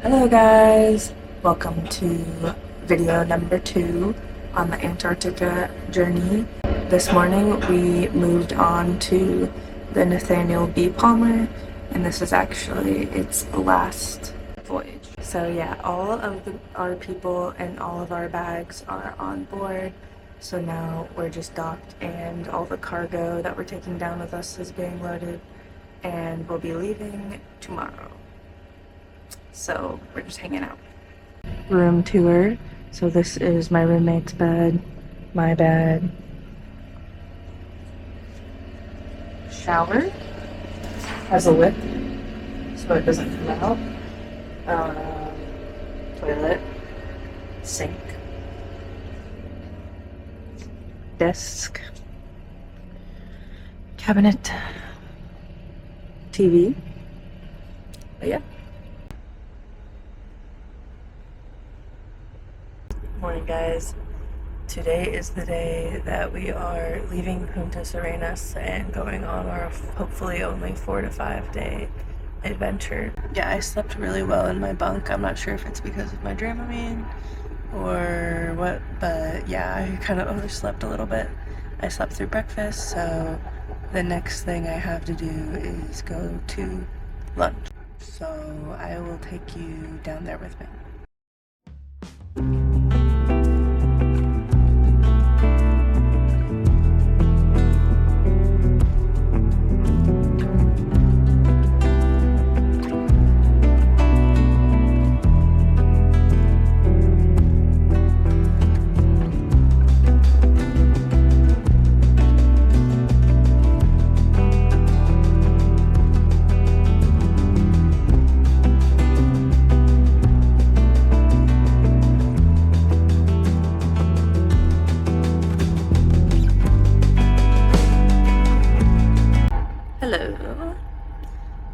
Hello guys, welcome to video number 2 on the Antarctica journey. This morning we moved on to the Nathaniel B and this is actually its last voyage. So yeah, all of our people and all of our bags are on board. So now we're just docked and all the cargo that we're taking down with us is being loaded and we'll be leaving tomorrow. So we're just hanging out. Room tour. So this is my roommate's bed, my bed. Shower. Has a lip so it doesn't come out. Toilet. Sink. Desk. Cabinet. TV. But yeah. Morning guys. Today is the day that we are leaving Punta Serenas and going on our hopefully only 4 to 5 day adventure. Yeah, I slept really well in my bunk. I'm not sure if it's because of my Dramamine or what, but yeah, I kind of overslept a little bit. I slept through breakfast, so the next thing I have to do is go to lunch. So I will take you down there with me. Hello.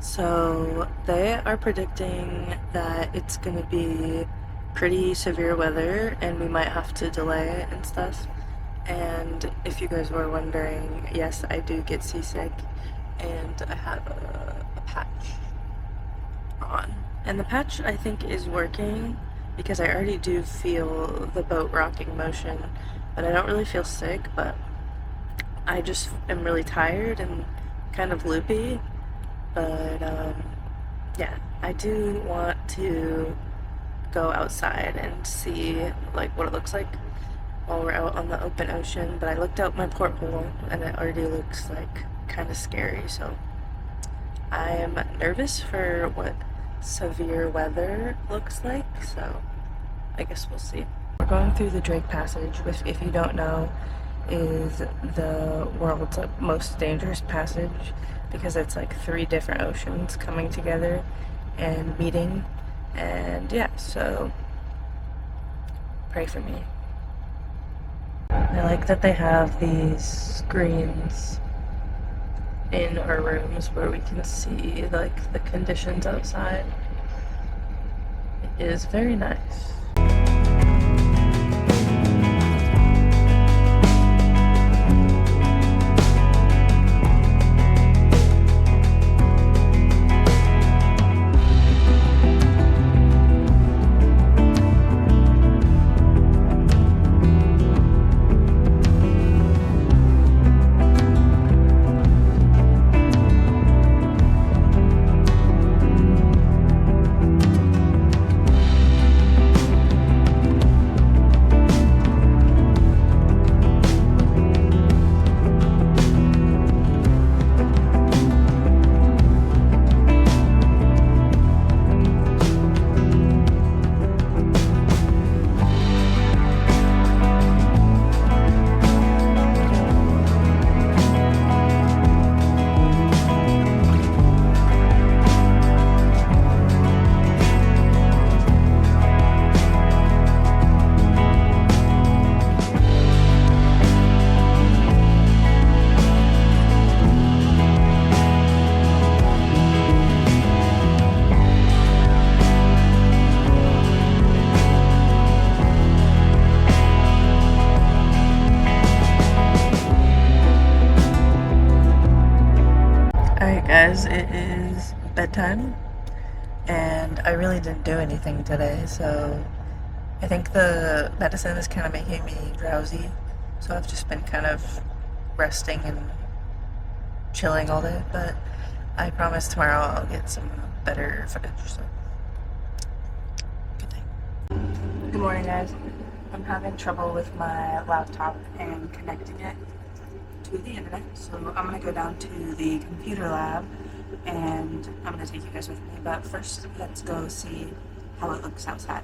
So they are predicting that it's going to be pretty severe weather and we might have to delay and stuff. And if you guys were wondering, yes, I do get seasick and I have a patch on. And the patch I think is working because I already do feel the boat rocking motion, but I don't really feel sick, but I just am really tired and kind of loopy. But yeah, I do want to go outside and see like what it looks like while we're out on the open ocean. But I looked out my porthole and it already looks like kind of scary, so I am nervous for what severe weather looks like, so I guess we'll see. We're going through the Drake Passage, which, if you don't know, is the world's most dangerous passage because it's like 3 different oceans coming together and meeting. And yeah, so pray for me. I like that they have these screens in our rooms where we can see like the conditions outside. It is very nice. guys, it is bedtime and I really didn't do anything today, so I think the medicine is kind of making me drowsy. So I've just been kind of resting and chilling all day, but I promise tomorrow I'll get some better footage, so good thing. Good morning, guys. I'm having trouble with my laptop and connecting it to the internet, so I'm gonna go down to the computer lab and I'm gonna take you guys with me, but first let's go see how it looks outside.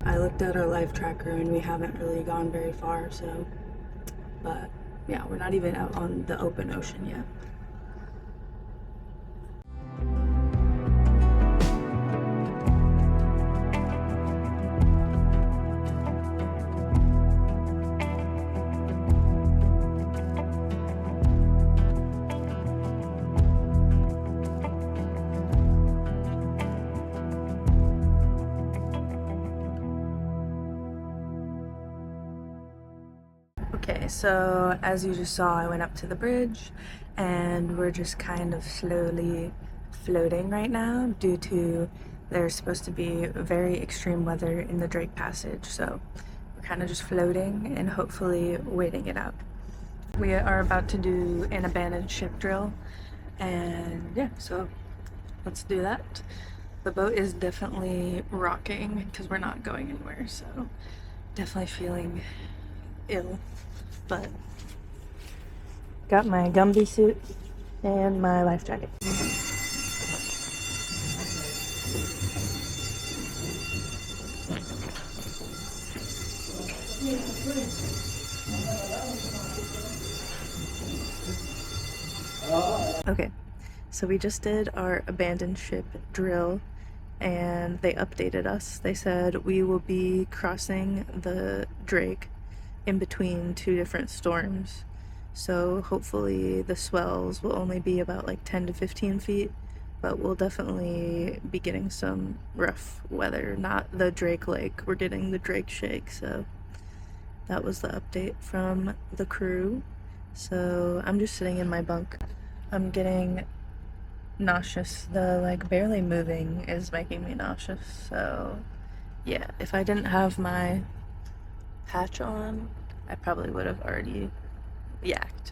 I looked at our live tracker and we haven't really gone very far, so, but yeah, we're not even out on the open ocean yet. Okay, so as you just saw, I went up to the bridge and we're just kind of slowly floating right now due to there's supposed to be very extreme weather in the Drake Passage, so we're kind of just floating and hopefully waiting it out. We are about to do an abandoned ship drill, and yeah, so let's do that. The boat is definitely rocking because we're not going anywhere, so definitely feeling ill, but got my Gumby suit and my life jacket. Okay, so we just did our abandoned ship drill and they updated us. They said we will be crossing the Drake in between two different storms, so hopefully the swells will only be about like 10 to 15 feet, but we'll definitely be getting some rough weather. Not the Drake Lake, we're getting the Drake Shake. So that was the update from the crew. So I'm just sitting in my bunk. I'm getting nauseous. The like barely moving is making me nauseous, so yeah, if I didn't have my patch on, I probably would have already yacked.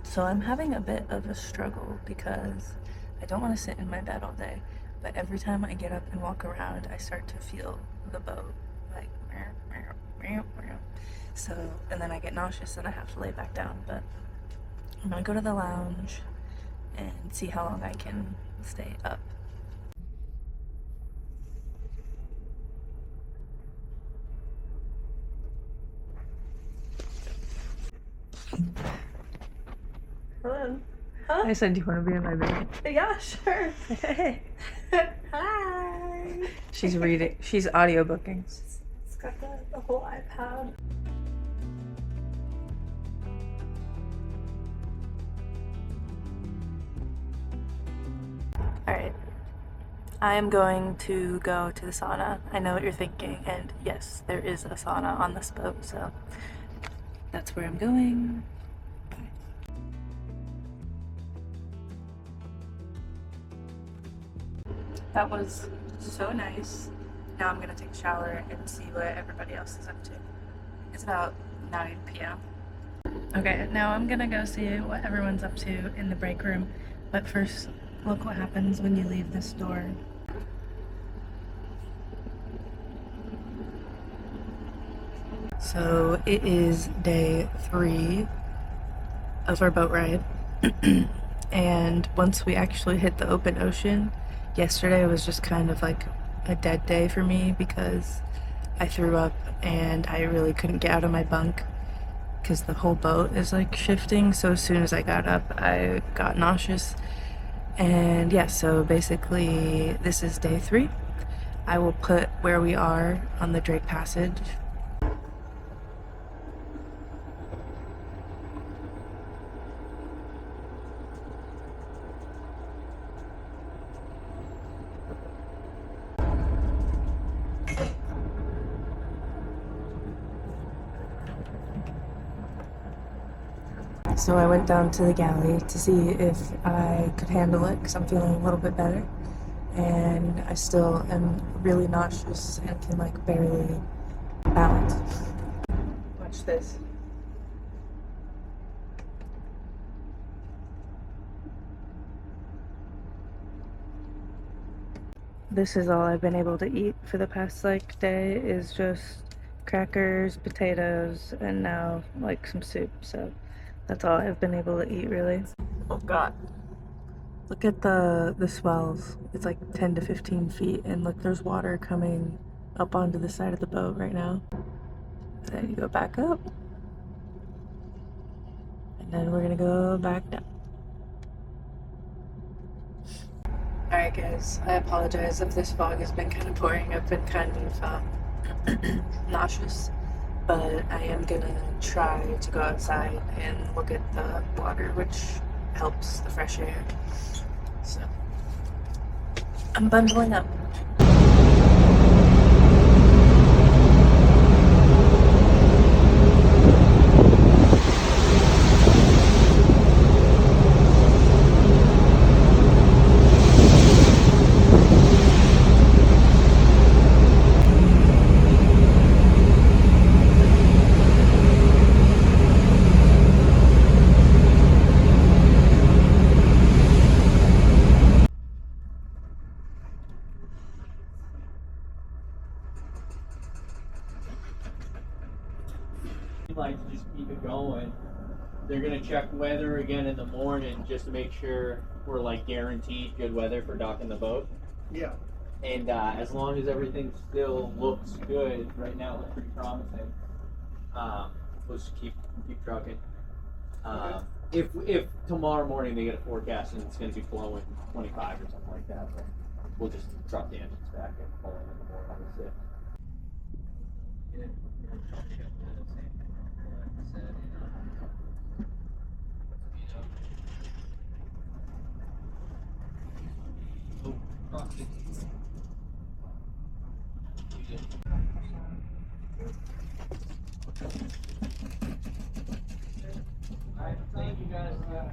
So I'm having a bit of a struggle because I don't want to sit in my bed all day, but every time I get up and walk around, I start to feel the boat like so, and then I get nauseous and I have to lay back down. But I'm gonna go to the lounge and see how long I can stay up. Hello. Huh? I said, do you want to be in my bed? Yeah, sure. Hey. Hi. She's reading. She's audiobooking. It's got the whole iPad. Alright. I am going to go to the sauna. I know what you're thinking, and yes, there is a sauna on this boat, so that's where I'm going. That was so nice. Now I'm gonna take a shower and see what everybody else is up to. It's about 9 p.m. Okay, now I'm gonna go see what everyone's up to in the break room, but first, look what happens when you leave this door. So it is day 3 of our boat ride, and once we actually hit the open ocean, yesterday was just kind of like a dead day for me because I threw up and I really couldn't get out of my bunk because the whole boat is like shifting. So as soon as I got up, I got nauseous. And yeah, so basically this is day 3. I will put where we are on the Drake Passage. So I went down to the galley to see if I could handle it because I'm feeling a little bit better. And I still am really nauseous and can like barely balance. Watch this. This is all I've been able to eat for the past like day is just crackers, potatoes, and now like some soup. So that's all I've been able to eat really. Oh god. Look at the swells. It's like 10 to 15 feet and look, there's water coming up onto the side of the boat right now. Then you go back up. And then we're gonna go back down. Alright guys, I apologize if this fog has been kind of boring. I've been kind of nauseous, but I am gonna try to go outside and look at the water, which helps the fresh air. So, I'm bundling up. Like to just keep it going. They're gonna check weather again in the morning just to make sure we're like guaranteed good weather for docking the boat. Yeah. And as long as everything still looks good, right now it looks pretty promising. We'll just keep trucking. If tomorrow morning they get a forecast and it's gonna be blowing 25 or something like that, then we'll just drop the engines back and pull in the morning on the 6th. Alright, thank you guys. Yeah.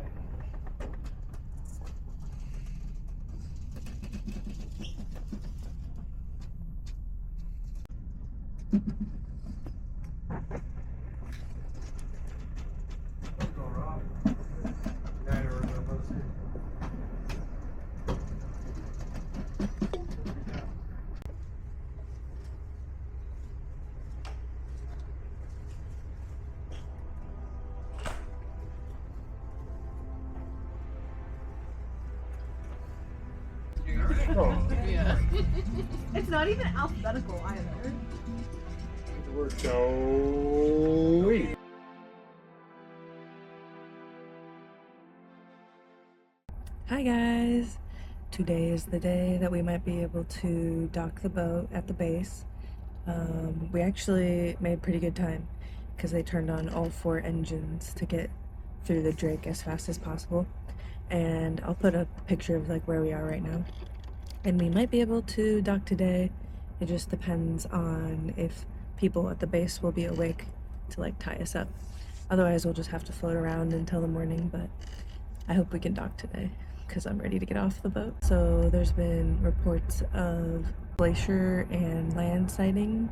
It's not even alphabetical either. We're so weak. Hi guys! Today is the day that we might be able to dock the boat at the base. We actually made pretty good time because they turned on all 4 engines to get through the Drake as fast as possible. And I'll put a picture of like where we are right now. And we might be able to dock today. It just depends on if people at the base will be awake to like tie us up. Otherwise we'll just have to float around until the morning, but I hope we can dock today because I'm ready to get off the boat. So there's been reports of glacier and land sighting,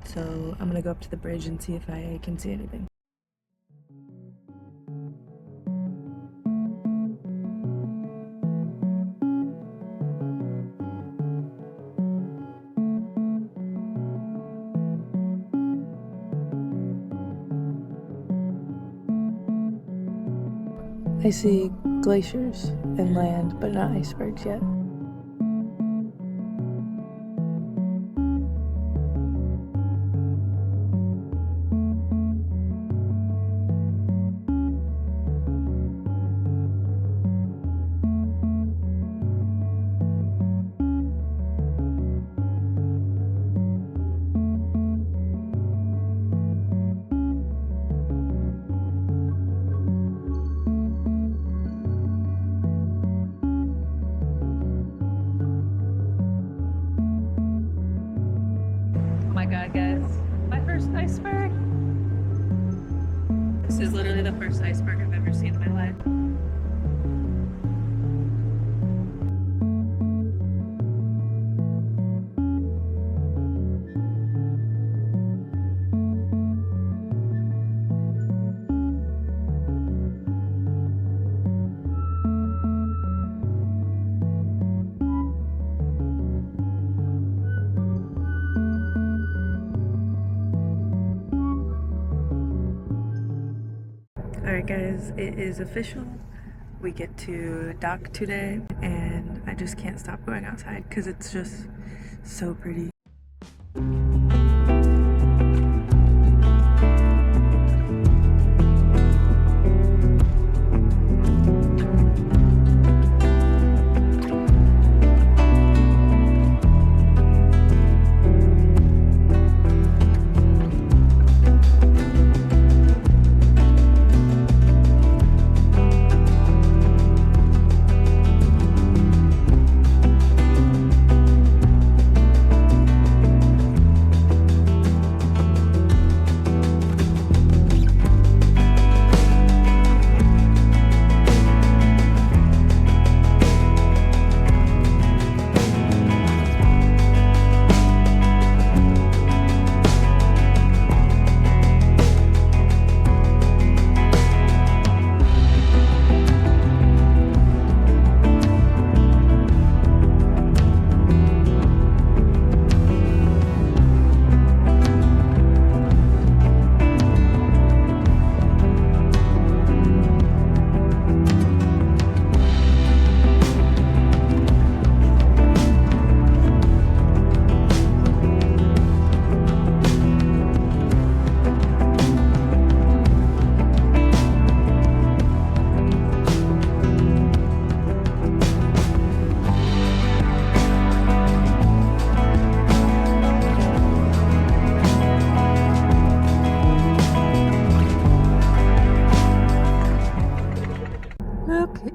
so I'm gonna go up to the bridge and see if I can see anything. I see glaciers and land, but not icebergs yet. Oh my god, guys. My first iceberg. This is literally the first iceberg I've ever ever seen in my life. Alright guys, it is official. We get to dock today and I just can't stop going outside because it's just so pretty.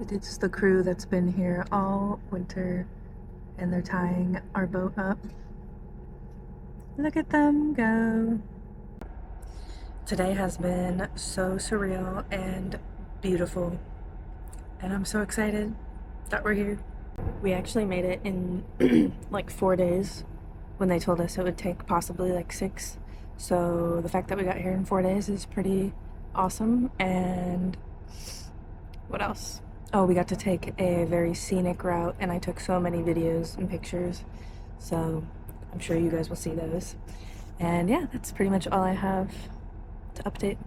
It's the crew that's been here all winter and they're tying our boat up. Look at them go. Today has been so surreal and beautiful and I'm so excited that we're here. We actually made it in like 4 days when they told us it would take possibly like 6. So the fact that we got here in 4 days is pretty awesome. And what else? Oh, we got to take a very scenic route and I took so many videos and pictures, so I'm sure you guys will see those. And yeah, that's pretty much all I have to update.